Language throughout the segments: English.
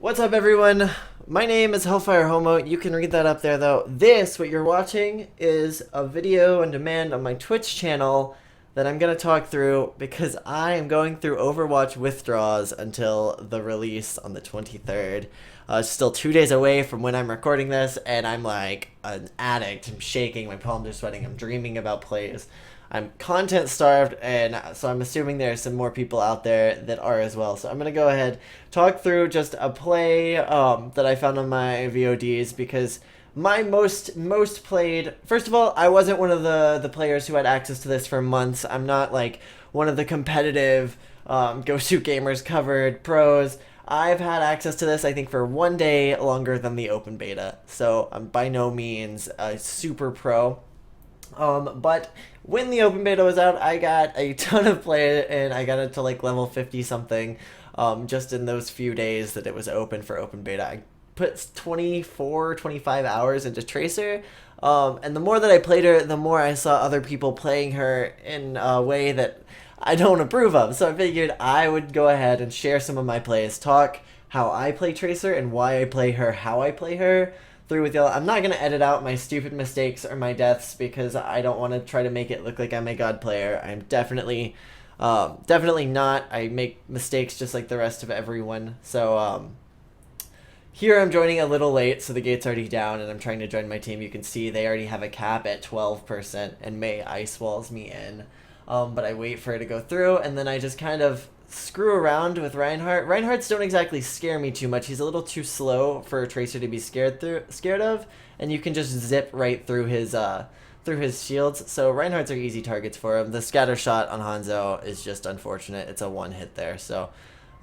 What's up, everyone? My name is Hellfire Homo. You can read that up there, though. What you're watching, is a video on demand on my Twitch channel that I'm going to talk through because I am going through Overwatch withdrawals until the release on the 23rd. It's still 2 days away from when I'm recording this, and I'm like an addict. I'm shaking, my palms are sweating, I'm dreaming about plays. I'm content starved, and so I'm assuming there's some more people out there that are as well. So I'm gonna go ahead, talk through just a play that I found on my VODs, because my most played. First of all, I wasn't one of the players who had access to this for months. I'm not like one of the competitive Go Shoot Gamers covered pros. I've had access to this, I think, for 1 day longer than the open beta. So I'm by no means a super pro. But when the open beta was out, I got a ton of play, and I got it to like level 50 something, just in those few days that it was open for open beta. I put 24, 25 hours into Tracer, and the more that I played her, the more I saw other people playing her in a way that I don't approve of. So I figured I would go ahead and share some of my plays, talk how I play Tracer and why I play her, how I play her, through with y'all. I'm not going to edit out my stupid mistakes or my deaths because I don't want to try to make it look like I'm a god player. I'm definitely not. I make mistakes just like the rest of everyone. So here I'm joining a little late, so the gate's already down, and I'm trying to join my team. You can see they already have a cap at 12%, and May ice walls me in. But I wait for it to go through, and then I just kind of screw around with Reinhardt. Reinhardts don't exactly scare me too much. He's a little too slow for a Tracer to be scared of, and you can just zip right through his shields. So Reinhardts are easy targets for him. The scatter shot on Hanzo is just unfortunate. It's a one hit there, so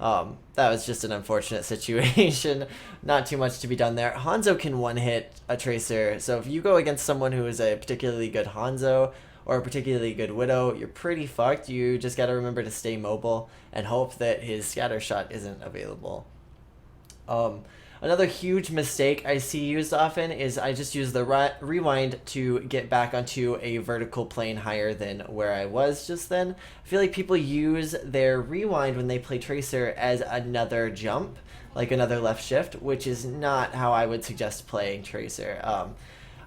that was just an unfortunate situation. Not too much to be done there. Hanzo can one hit a Tracer, so if you go against someone who is a particularly good Hanzo or a particularly good Widow, you're pretty fucked. You just gotta remember to stay mobile and hope that his scatter shot isn't available. Another huge mistake I see used often is I just use the rewind to get back onto a vertical plane higher than where I was just then. I feel like people use their rewind when they play Tracer as another jump, like another left shift, which is not how I would suggest playing Tracer.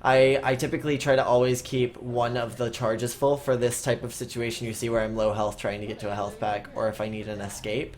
I typically try to always keep one of the charges full for this type of situation you see where I'm low health trying to get to a health pack, or if I need an escape.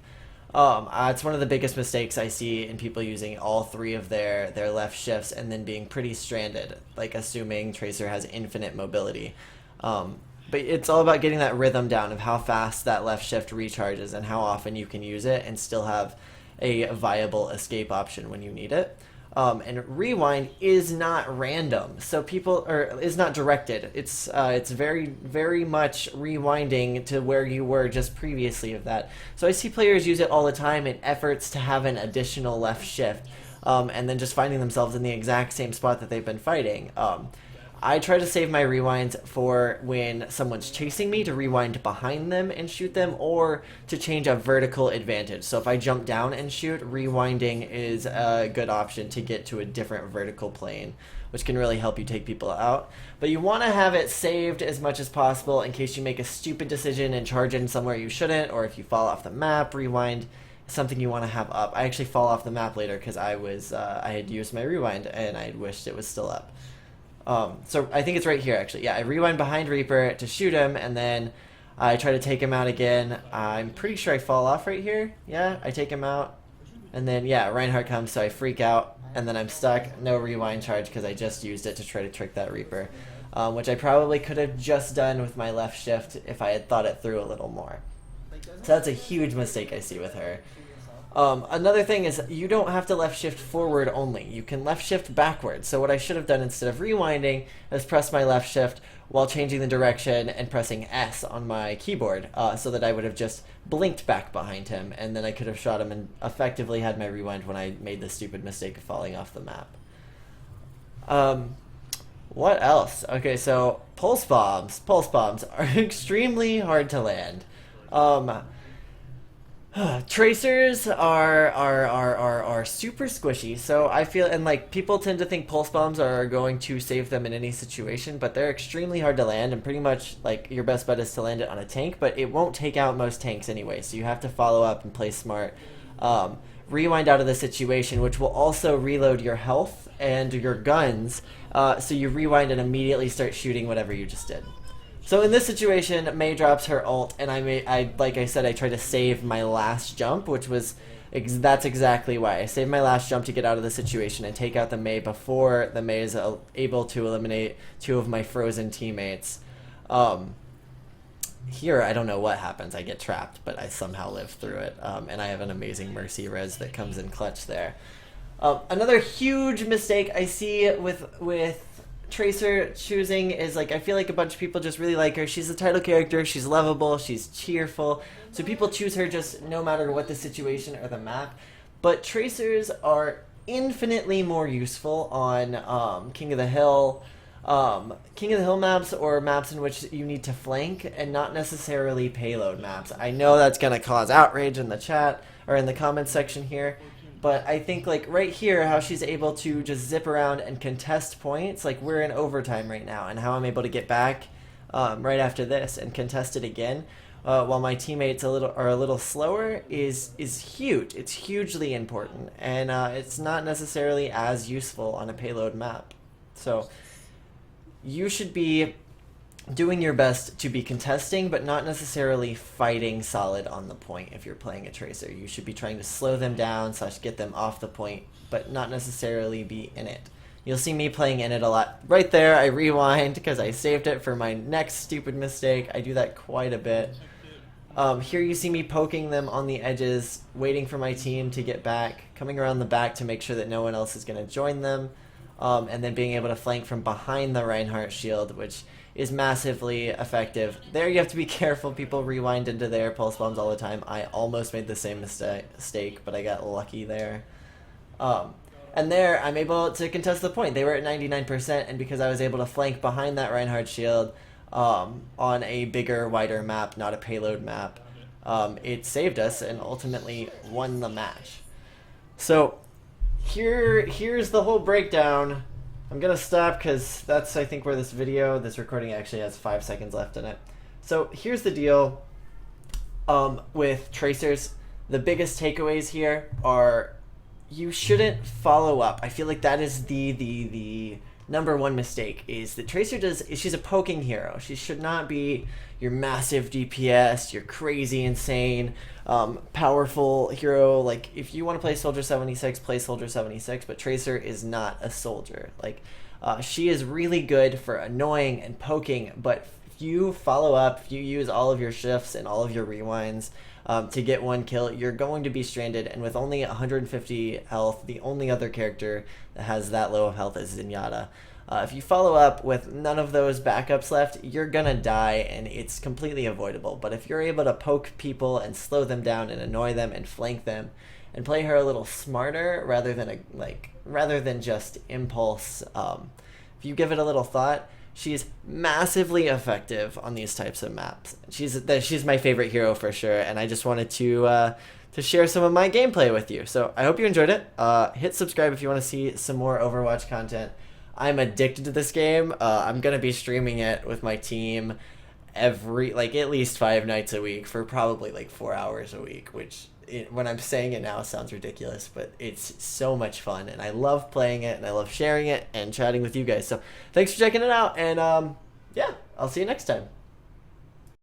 It's one of the biggest mistakes I see in people using all three of their left shifts and then being pretty stranded, like assuming Tracer has infinite mobility. But it's all about getting that rhythm down of how fast that left shift recharges and how often you can use it and still have a viable escape option when you need it. And rewind is not random, so is not directed. It's very, very much rewinding to where you were just previously of that. So I see players use it all the time in efforts to have an additional left shift, and then just finding themselves in the exact same spot that they've been fighting. I try to save my rewinds for when someone's chasing me to rewind behind them and shoot them, or to change a vertical advantage. So if I jump down and shoot, rewinding is a good option to get to a different vertical plane, which can really help you take people out. But you want to have it saved as much as possible in case you make a stupid decision and charge in somewhere you shouldn't, or if you fall off the map, rewind is something you want to have up. I actually fall off the map later because I had used my rewind and I wished it was still up. So I think it's right here, actually. Yeah, I rewind behind Reaper to shoot him, and then I try to take him out again. I'm pretty sure I fall off right here. Yeah, I take him out, and then, yeah, Reinhardt comes, so I freak out, and then I'm stuck. No rewind charge because I just used it to try to trick that Reaper, which I probably could have just done with my left shift if I had thought it through a little more. So that's a huge mistake I see with her. Another thing is you don't have to left shift forward only. You can left shift backwards. So what I should have done instead of rewinding is press my left shift while changing the direction and pressing S on my keyboard, so that I would have just blinked back behind him, and then I could have shot him and effectively had my rewind when I made the stupid mistake of falling off the map. What else? Okay, so pulse bombs. Pulse bombs are extremely hard to land. Tracers are super squishy, so I feel, and like people tend to think pulse bombs are going to save them in any situation, but they're extremely hard to land, and pretty much like your best bet is to land it on a tank, but it won't take out most tanks anyway, so you have to follow up and play smart. rewind out of the situation, which will also reload your health and your guns. So you rewind and immediately start shooting whatever you just did. So in this situation, Mei drops her ult, and like I said, I tried to save my last jump, which was that's exactly why I saved my last jump to get out of the situation and take out the Mei before the Mei is able to eliminate 2 of my frozen teammates. Here, I don't know what happens. I get trapped, but I somehow live through it, and I have an amazing Mercy res that comes in clutch there. Another huge mistake I see with Tracer choosing is, like, I feel like a bunch of people just really like her. She's the title character, she's lovable, she's cheerful, so people choose her just no matter what the situation or the map. But Tracers are infinitely more useful on King of the Hill maps, or maps in which you need to flank, and not necessarily payload maps. I know that's going to cause outrage in the chat or in the comments section here, but I think, like, right here, how she's able to just zip around and contest points, like we're in overtime right now, and how I'm able to get back right after this and contest it again while my teammates are a little slower is huge. It's hugely important, and it's not necessarily as useful on a payload map. So you should be doing your best to be contesting, but not necessarily fighting solid on the point if you're playing a Tracer. You should be trying to slow them down / get them off the point, but not necessarily be in it. You'll see me playing in it a lot. Right there, I rewind because I saved it for my next stupid mistake. I do that quite a bit. Here you see me poking them on the edges, waiting for my team to get back, coming around the back to make sure that no one else is going to join them, and then being able to flank from behind the Reinhardt shield, which is massively effective. There you have to be careful. People rewind into their pulse bombs all the time. I almost made the same mistake, but I got lucky there. And there, I'm able to contest the point. They were at 99%, and because I was able to flank behind that Reinhardt shield on a bigger, wider map, not a payload map, it saved us and ultimately won the match. So here's the whole breakdown. I'm going to stop because that's, I think, where this recording actually has 5 seconds left in it. So here's the deal with Tracers. The biggest takeaways here are you shouldn't follow up. I feel like that is the number one mistake, is that Tracer she's a poking hero. She should not be your massive DPS, your crazy, insane, powerful hero. Like, if you want to play Soldier 76, play Soldier 76, but Tracer is not a soldier. Like, she is really good for annoying and poking, but if you follow up, if you use all of your shifts and all of your rewinds to get one kill, you're going to be stranded, and with only 150 health, the only other character that has that low of health is Zenyatta. If you follow up with none of those backups left, you're gonna die, and it's completely avoidable. But if you're able to poke people and slow them down and annoy them and flank them, and play her a little smarter rather than just impulse, if you give it a little thought, she's massively effective on these types of maps. She's my favorite hero for sure, and I just wanted to share some of my gameplay with you. So I hope you enjoyed it. Hit subscribe if you want to see some more Overwatch content. I'm addicted to this game. I'm gonna be streaming it with my team at least 5 nights a week for probably 4 hours a week, which when I'm saying it now sounds ridiculous, but it's so much fun, and I love playing it, and I love sharing it and chatting with you guys. So thanks for checking it out, and yeah, I'll see you next time.